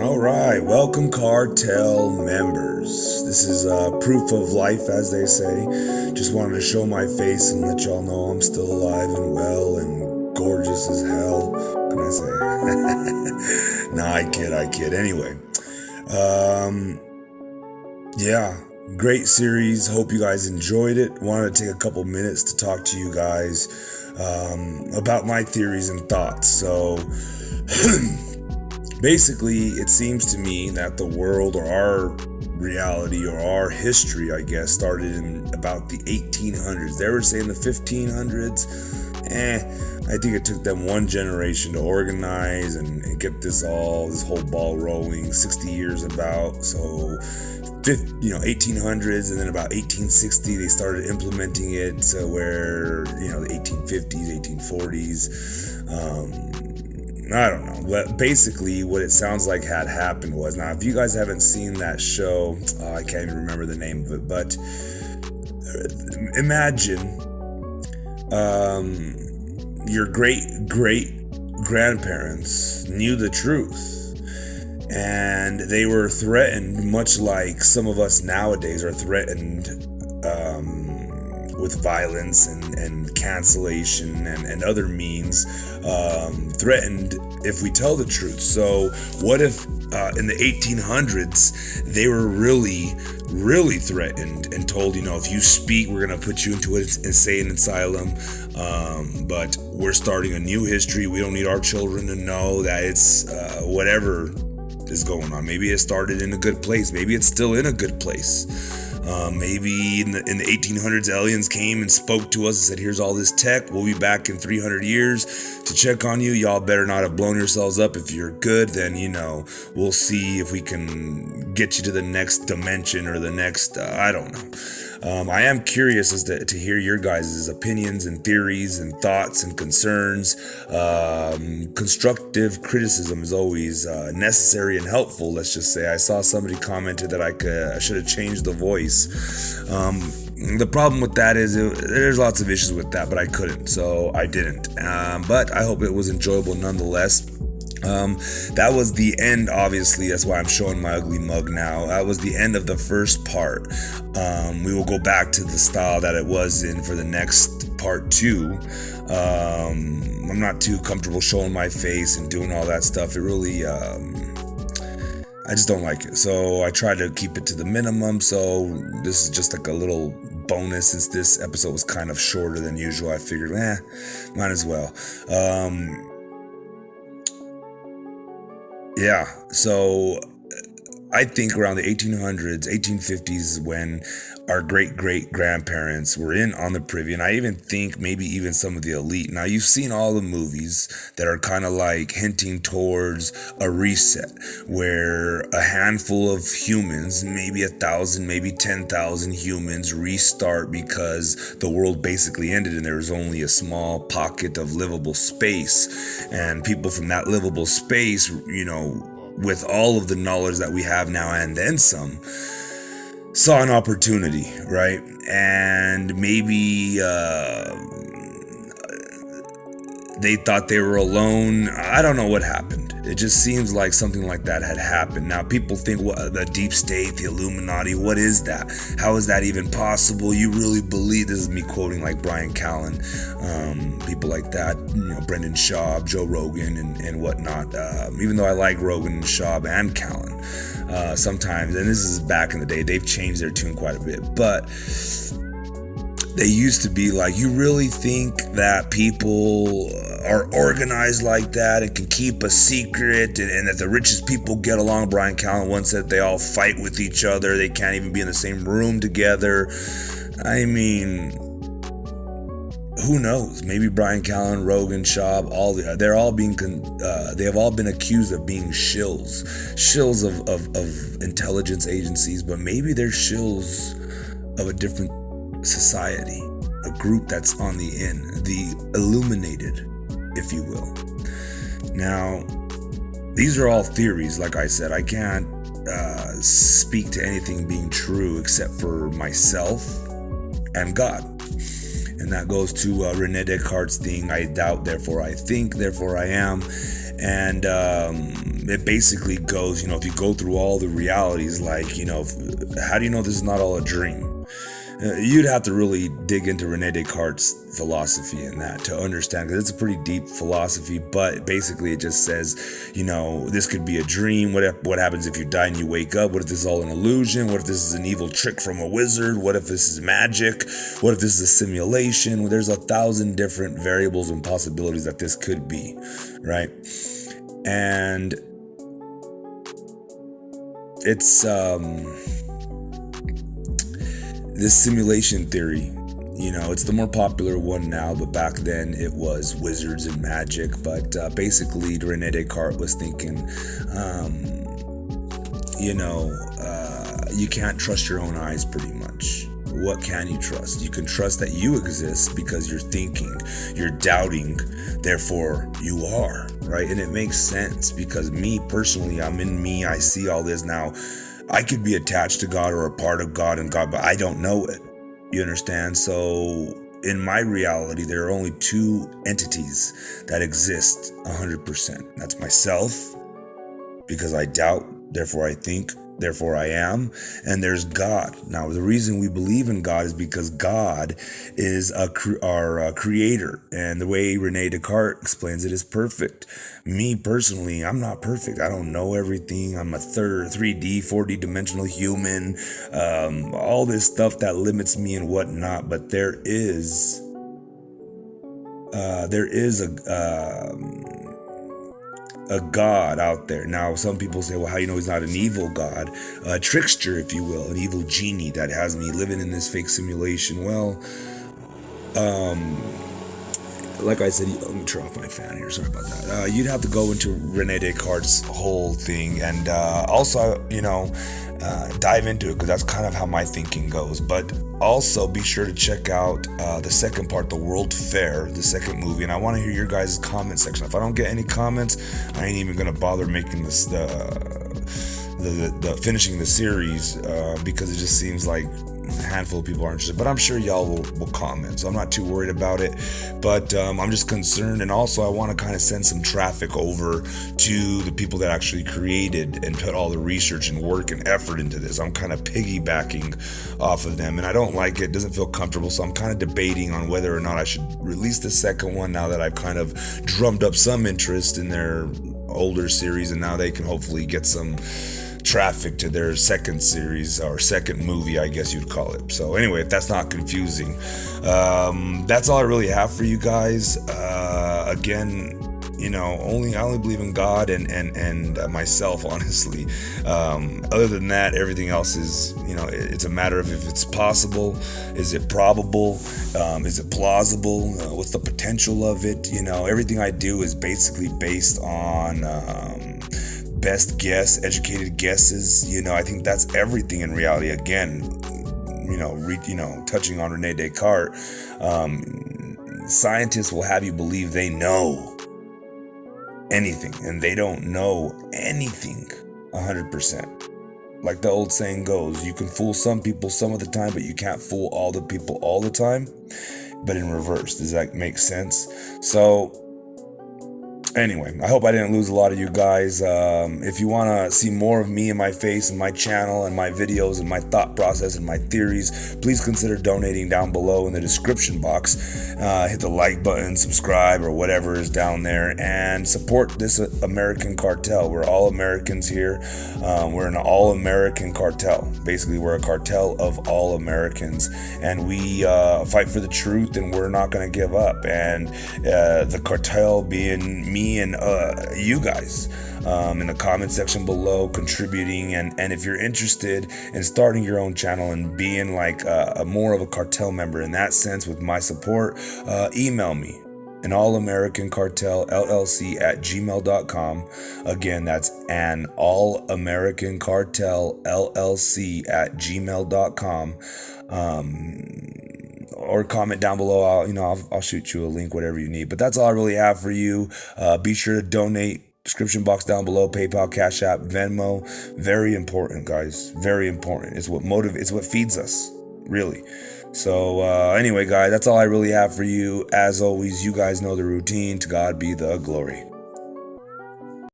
All right, welcome Cartel members. This is proof of life, as they say. Just wanted to show my face and let y'all know I'm still alive and well and gorgeous as hell. What can I say? Nah, I kid. Anyway, yeah, great series. Hope you guys enjoyed it. Wanted to take a couple minutes to talk to you guys about my theories and thoughts. So, basically, it seems to me that the world, or our reality, or our history, I guess, started in about the 1800s. They were saying the 1500s. I think it took them one generation to organize and get this whole ball rolling. 60 years about. So, 1800s, and then about 1860 they started implementing it to where, the 1850s, 1840s. I don't know, but basically what it sounds like had happened was, now if you guys haven't seen that show, I can't even remember the name of it, but imagine your great-great-grandparents knew the truth, and they were threatened, much like some of us nowadays are threatened with violence and cancellation and other means, threatened if we tell the truth. So what if in the 1800s they were really threatened and told, if you speak, we're gonna put you into an insane asylum, but we're starting a new history. We don't need our children to know that it's whatever is going on. Maybe it started in a good place. Maybe it's still in a good place. Maybe in the 1800s, aliens came and spoke to us and said, here's all this tech. We'll be back in 300 years to check on you. Y'all better not have blown yourselves up. If you're good, then, we'll see if we can get you to the next dimension or the next, I don't know. I am curious as to hear your guys' opinions and theories and thoughts and concerns. Constructive criticism is always necessary and helpful, let's just say. I saw somebody commented that I should have changed the voice. The problem with that is there's lots of issues with that, but I couldn't, so I didn't. But I hope it was enjoyable nonetheless. That was the end, obviously. That's why I'm showing my ugly mug now. That was the end of the first part. We will go back to the style that it was in for the next part 2. I'm not too comfortable showing my face and doing all that stuff. It really, I just don't like it. So I try to keep it to the minimum. So this is just like a little bonus. Since this episode was kind of shorter than usual, I figured, might as well. Yeah, so I think around the 1800s, 1850s is when our great-great-grandparents were on the privy, and I even think maybe even some of the elite. Now, you've seen all the movies that are kind of like hinting towards a reset, where a handful of humans, maybe 1,000, maybe 10,000 humans restart because the world basically ended and there was only a small pocket of livable space. And people from that livable space, with all of the knowledge that we have now and then some, saw an opportunity, right? And maybe they thought they were alone. I don't know what happened. It just seems like something like that had happened. Now, people think, the deep state, the Illuminati, what is that? How is that even possible? You really believe, this is me quoting like Brian Callen, people like that, Brendan Schaub, Joe Rogan, and whatnot. Even though I like Rogan, Schaub, and Callen sometimes, and this is back in the day, they've changed their tune quite a bit, but they used to be like, you really think that people are organized like that and can keep a secret, and that the richest people get along? Brian Callen once said they all fight with each other. They can't even be in the same room together. I mean, who knows? Maybe Brian Callen, Rogan, Schaub, they have all been accused of being shills of intelligence agencies, but maybe they're shills of a different society, a group that's on the illuminated, if you will. Now, these are all theories. Like I said, I can't speak to anything being true except for myself and God. And that goes to René Descartes' thing, I doubt, therefore I think, therefore I am. And it basically goes, if you go through all the realities, like, how do you know this is not all a dream? You'd have to really dig into Rene Descartes' philosophy in that to understand, because it's a pretty deep philosophy. But basically, it just says, this could be a dream. What happens if you die and you wake up? What if this is all an illusion? What if this is an evil trick from a wizard? What if this is magic? What if this is a simulation? Well, there's 1,000 different variables and possibilities that this could be, right? And it's this simulation theory, it's the more popular one now, but back then it was wizards and magic. But basically, Rene Descartes was thinking, you can't trust your own eyes pretty much. What can you trust? You can trust that you exist because you're thinking, you're doubting, therefore you are, right? And it makes sense, because me personally, I'm in me, I see all this now. I could be attached to God or a part of God and God, but I don't know it. You understand? So in my reality, there are only two entities that exist 100%. That's myself, because I doubt, therefore I think, therefore I am. And there's God. Now, the reason we believe in God is because God is our creator. And the way Rene Descartes explains it is perfect. Me personally, I'm not perfect. I don't know everything. I'm a 3D, 4D dimensional human. All this stuff that limits me and whatnot. But there is a God out there. Now, some people say, well, how do you know he's not an evil God? A trickster, if you will, an evil genie that has me living in this fake simulation. Well, like I said, let me turn off my fan here. Sorry about that. You'd have to go into Rene Descartes' whole thing and also, dive into it, because that's kind of how my thinking goes. But also be sure to check out the second part, The World Fair, the second movie. And I want to hear your guys' comment section. If I don't get any comments, I ain't even going to bother making this the finishing the series, because it just seems like a handful of people are interested, but I'm sure y'all will comment, so I'm not too worried about it. But I'm just concerned, and also I want to kind of send some traffic over to the people that actually created and put all the research and work and effort into this. I'm kind of piggybacking off of them, and I don't like it. It doesn't feel comfortable, so I'm kind of debating on whether or not I should release the second one now that I've kind of drummed up some interest in their older series, and now they can hopefully get some traffic to their second series, or second movie, I guess you'd call it. So anyway, if that's not confusing, that's all I really have for you guys. Again, I only believe in God and myself, honestly. Other than that, everything else is, it's a matter of if it's possible, is it probable, is it plausible, what's the potential of it. Everything I do is basically based on best guess, educated guesses. I think that's everything in reality. Again, touching on Rene Descartes, scientists will have you believe they know anything, and they don't know anything 100%. Like the old saying goes, you can fool some people some of the time, but you can't fool all the people all the time. But in reverse, does that make sense? So anyway, I hope I didn't lose a lot of you guys. If you want to see more of me and my face and my channel and my videos and my thought process and my theories, please consider donating down below in the description box. Hit the like button, subscribe, or whatever is down there, and support this American cartel. We're all Americans here. We're an all-American cartel. Basically, we're a cartel of all Americans, and we fight for the truth, and we're not going to give up. And the cartel being me and you guys in the comment section below, contributing, and if you're interested in starting your own channel and being like a more of a cartel member in that sense with my support, email me, an all-American cartel LLC at gmail.com. Again, that's an all-American cartel LLC at gmail.com. Or comment down below. I'll shoot you a link, whatever you need. But that's all I really have for you. Be sure to donate. Description box down below. PayPal, CASHAPP, VENMO. Very important, guys. Very important. It's what it's what feeds us, really. So anyway, guys, that's all I really have for you. As always, you guys know the routine. To God be the glory.